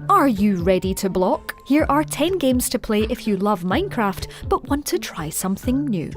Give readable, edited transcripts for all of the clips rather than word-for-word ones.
Are you ready to block? Here are 10 games to play if you love Minecraft but want to try something new.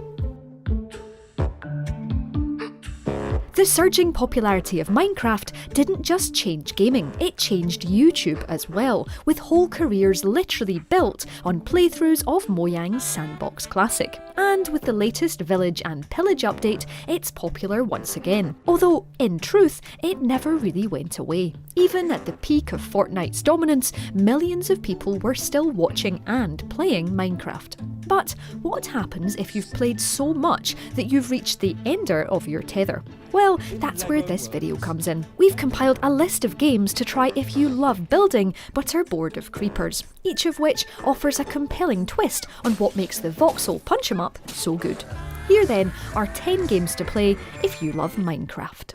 The surging popularity of Minecraft didn't just change gaming, it changed YouTube as well, with whole careers literally built on playthroughs of Mojang's sandbox classic. And with the latest Village and Pillage update, it's popular once again. Although, in truth, it never really went away. Even at the peak of Fortnite's dominance, millions of people were still watching and playing Minecraft. But what happens if you've played so much that you've reached the ender of your tether? Well, that's where this video comes in. We've compiled a list of games to try if you love building but are bored of creepers, each of which offers a compelling twist on what makes the voxel punch 'em up so good. Here then are 10 games to play if you love Minecraft.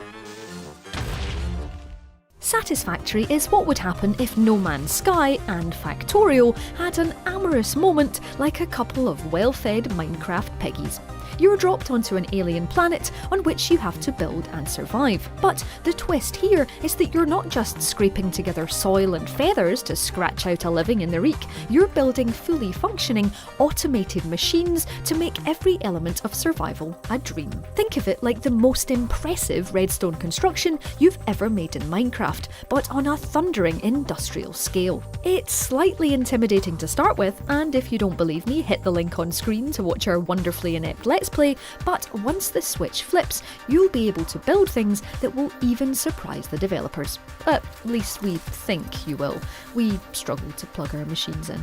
Satisfactory is what would happen if No Man's Sky and Factorio had an amorous moment like a couple of well-fed Minecraft piggies. You're dropped onto an alien planet on which you have to build and survive. But the twist here is that you're not just scraping together soil and feathers to scratch out a living in the reek, you're building fully functioning, automated machines to make every element of survival a dream. Think of it like the most impressive redstone construction you've ever made in Minecraft, but on a thundering industrial scale. It's slightly intimidating to start with, and if you don't believe me, hit the link on screen to watch our wonderfully inept Let's Play, but once the switch flips, you'll be able to build things that will even surprise the developers. At least we think you will. We struggle to plug our machines in.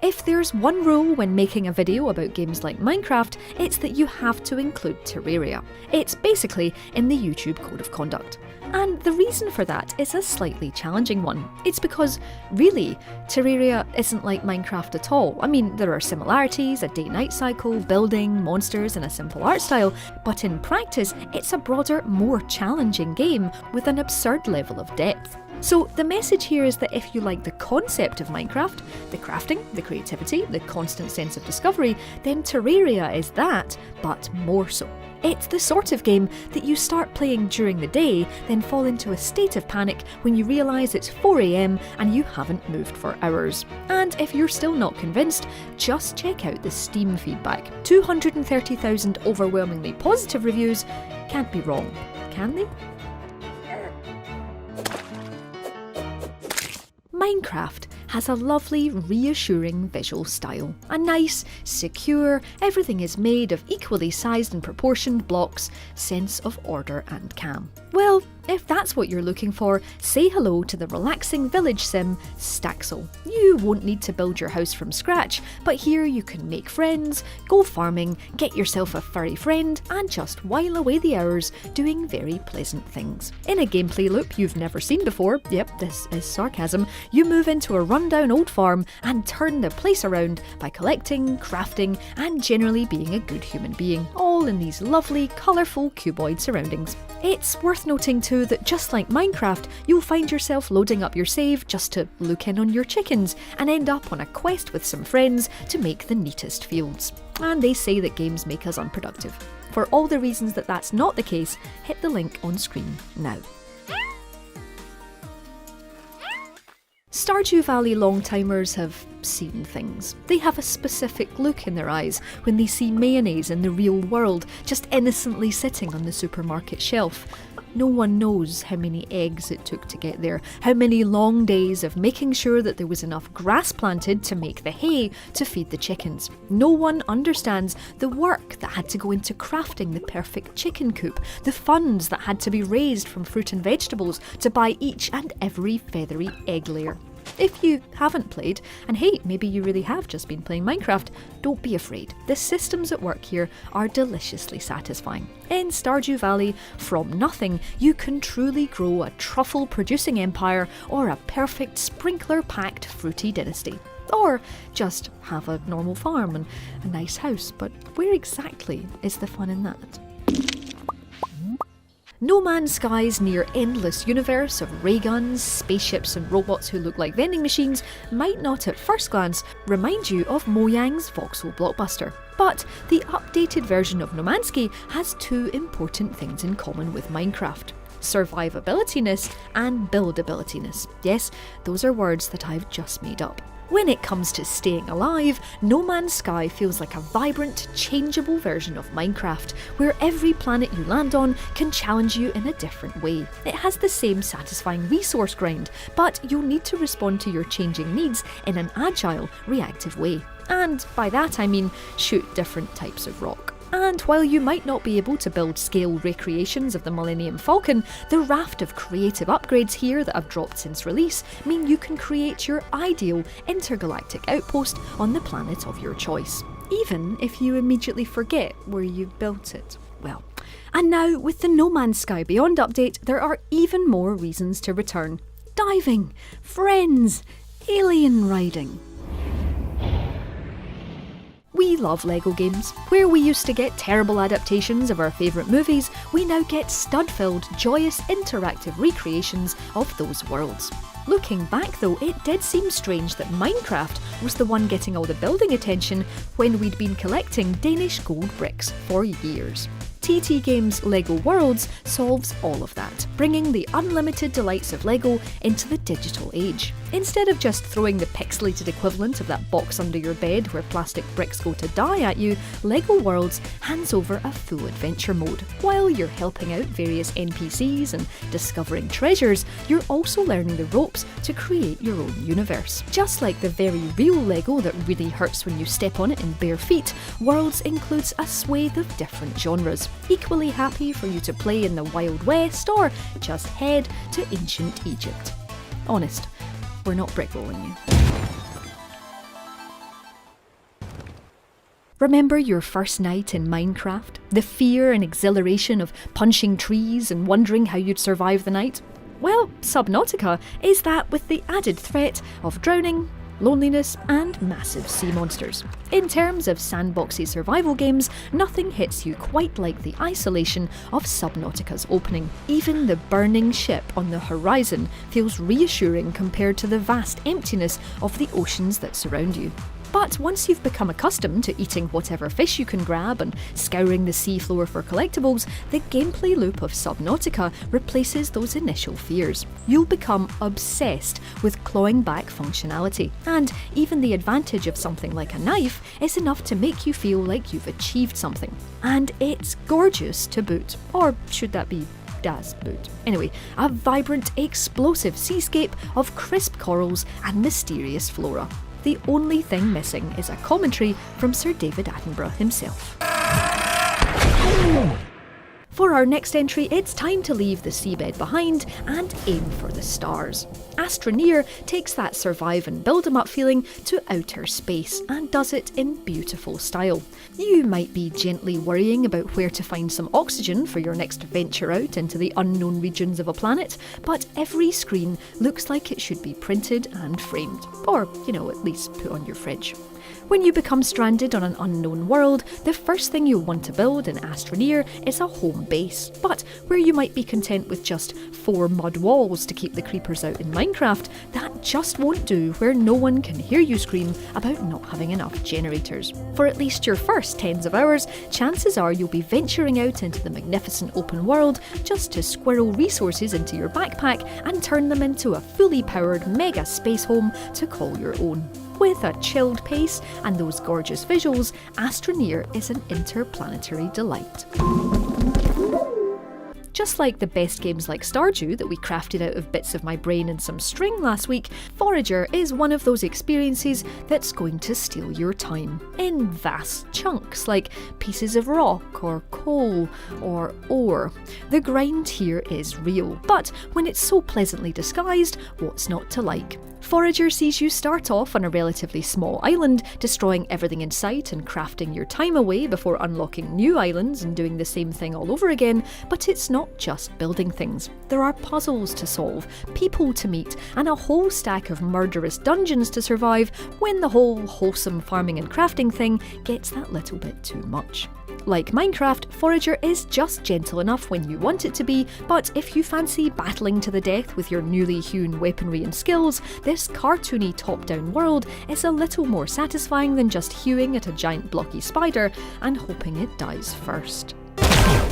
If there's one rule when making a video about games like Minecraft, it's that you have to include Terraria. It's basically in the YouTube Code of Conduct. And the reason for that is a slightly challenging one. It's because, really, Terraria isn't like Minecraft at all. I mean, there are similarities, a day-night cycle, building, monsters and a simple art style, but in practice, it's a broader, more challenging game with an absurd level of depth. So the message here is that if you like the concept of Minecraft, the crafting, the creativity, the constant sense of discovery, then Terraria is that, but more so. It's the sort of game that you start playing during the day, then fall into a state of panic when you realise it's 4 AM and you haven't moved for hours. And if you're still not convinced, just check out the Steam feedback. 230,000 overwhelmingly positive reviews can't be wrong, can they? Minecraft has a lovely, reassuring visual style. A nice, secure, everything is made of equally sized and proportioned blocks, sense of order and calm. Well, if that's what you're looking for, say hello to the relaxing village sim, Staxel. You won't need to build your house from scratch, but here you can make friends, go farming, get yourself a furry friend, and just while away the hours doing very pleasant things. In a gameplay loop you've never seen before, yep, this is sarcasm, you move into a rundown old farm and turn the place around by collecting, crafting, and generally being a good human being, all in these lovely, colourful cuboid surroundings. It's worth noting too that just like Minecraft, you'll find yourself loading up your save just to look in on your chickens and end up on a quest with some friends to make the neatest fields. And they say that games make us unproductive. For all the reasons that that's not the case, hit the link on screen now. Stardew Valley long-timers have seen things. They have a specific look in their eyes when they see mayonnaise in the real world just innocently sitting on the supermarket shelf. No one knows how many eggs it took to get there, how many long days of making sure that there was enough grass planted to make the hay to feed the chickens. No one understands the work that had to go into crafting the perfect chicken coop, the funds that had to be raised from fruit and vegetables to buy each and every feathery egg layer. If you haven't played, and hey, maybe you really have just been playing Minecraft, don't be afraid. The systems at work here are deliciously satisfying. In Stardew Valley, from nothing, you can truly grow a truffle-producing empire or a perfect sprinkler-packed fruity dynasty. Or just have a normal farm and a nice house, but where exactly is the fun in that? No Man's Sky's near-endless universe of ray guns, spaceships and robots who look like vending machines might not at first glance remind you of Mojang's voxel blockbuster. But the updated version of No Man's Sky has two important things in common with Minecraft: survivability-ness and buildability-ness. Yes, those are words that I've just made up. When it comes to staying alive, No Man's Sky feels like a vibrant, changeable version of Minecraft, where every planet you land on can challenge you in a different way. It has the same satisfying resource grind, but you'll need to respond to your changing needs in an agile, reactive way. And by that I mean shoot different types of rock. And while you might not be able to build scale recreations of the Millennium Falcon, the raft of creative upgrades here that have dropped since release mean you can create your ideal intergalactic outpost on the planet of your choice, even if you immediately forget where you built it. Well, and now with the No Man's Sky Beyond update, there are even more reasons to return. Diving, friends, alien riding. We love LEGO games. Where we used to get terrible adaptations of our favourite movies, we now get stud-filled, joyous, interactive recreations of those worlds. Looking back though, it did seem strange that Minecraft was the one getting all the building attention when we'd been collecting Danish gold bricks for years. TT Games' LEGO Worlds solves all of that, bringing the unlimited delights of LEGO into the digital age. Instead of just throwing the pixelated equivalent of that box under your bed where plastic bricks go to die at you, LEGO Worlds hands over a full adventure mode. While you're helping out various NPCs and discovering treasures, you're also learning the ropes to create your own universe. Just like the very real LEGO that really hurts when you step on it in bare feet, Worlds includes a swathe of different genres. Equally happy for you to play in the Wild West or just head to ancient Egypt. Honest, we're not brickrolling you. Remember your first night in Minecraft? The fear and exhilaration of punching trees and wondering how you'd survive the night? Well, Subnautica is that with the added threat of drowning, loneliness and massive sea monsters. In terms of sandboxy survival games, nothing hits you quite like the isolation of Subnautica's opening. Even the burning ship on the horizon feels reassuring compared to the vast emptiness of the oceans that surround you. But once you've become accustomed to eating whatever fish you can grab and scouring the seafloor for collectibles, the gameplay loop of Subnautica replaces those initial fears. You'll become obsessed with clawing back functionality, and even the advantage of something like a knife is enough to make you feel like you've achieved something. And it's gorgeous to boot, or should that be Das Boot? Anyway, a vibrant, explosive seascape of crisp corals and mysterious flora. The only thing missing is a commentary from Sir David Attenborough himself. For our next entry, it's time to leave the seabed behind and aim for the stars. Astroneer takes that survive and build 'em up feeling to outer space and does it in beautiful style. You might be gently worrying about where to find some oxygen for your next venture out into the unknown regions of a planet, but every screen looks like it should be printed and framed, or, at least put on your fridge. When you become stranded on an unknown world, the first thing you'll want to build in Astroneer is a home base. But where you might be content with just 4 mud walls to keep the creepers out in Minecraft, that just won't do where no one can hear you scream about not having enough generators. For at least your first tens of hours, chances are you'll be venturing out into the magnificent open world just to squirrel resources into your backpack and turn them into a fully powered mega space home to call your own. With a chilled pace and those gorgeous visuals, Astroneer is an interplanetary delight. Just like the best games like Stardew that we crafted out of bits of my brain and some string last week, Forager is one of those experiences that's going to steal your time. In vast chunks, like pieces of rock or coal or ore. The grind here is real, but when it's so pleasantly disguised, what's not to like? Forager sees you start off on a relatively small island, destroying everything in sight and crafting your time away before unlocking new islands and doing the same thing all over again, but it's not not just building things. There are puzzles to solve, people to meet, and a whole stack of murderous dungeons to survive when the whole wholesome farming and crafting thing gets that little bit too much. Like Minecraft, Forager is just gentle enough when you want it to be, but if you fancy battling to the death with your newly hewn weaponry and skills, this cartoony top-down world is a little more satisfying than just hewing at a giant blocky spider and hoping it dies first.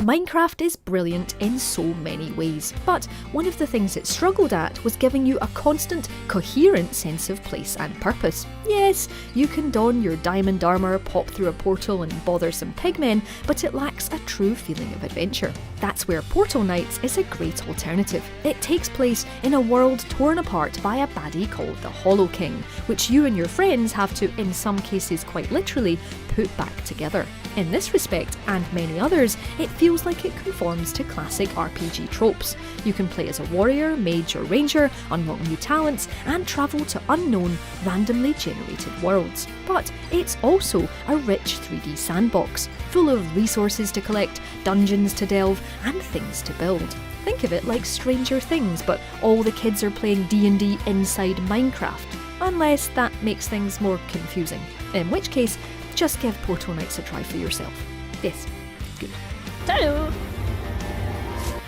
Minecraft is brilliant in so many ways, but one of the things it struggled at was giving you a constant, coherent sense of place and purpose. Yes, you can don your diamond armour, pop through a portal and bother some pigmen, but it lacks a true feeling of adventure. That's where Portal Knights is a great alternative. It takes place in a world torn apart by a baddie called the Hollow King, which you and your friends have to, in some cases quite literally, put back together. In this respect, and many others, it feels like it conforms to classic RPG tropes. You can play as a warrior, mage or ranger, unlock new talents, and travel to unknown, randomly generated worlds. But it's also a rich 3D sandbox, full of resources to collect, dungeons to delve, and things to build. Think of it like Stranger Things, but all the kids are playing D&D inside Minecraft. Unless that makes things more confusing. In which case, just give Portal Knights a try for yourself. Yes, good. Ta-da!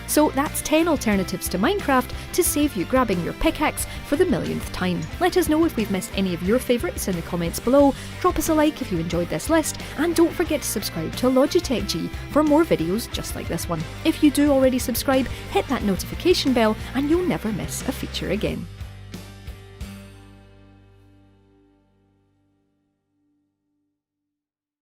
So that's 10 alternatives to Minecraft to save you grabbing your pickaxe for the millionth time. Let us know if we've missed any of your favourites in the comments below, drop us a like if you enjoyed this list, and don't forget to subscribe to THY for more videos just like this one. If you do already subscribe, hit that notification bell and you'll never miss a feature again.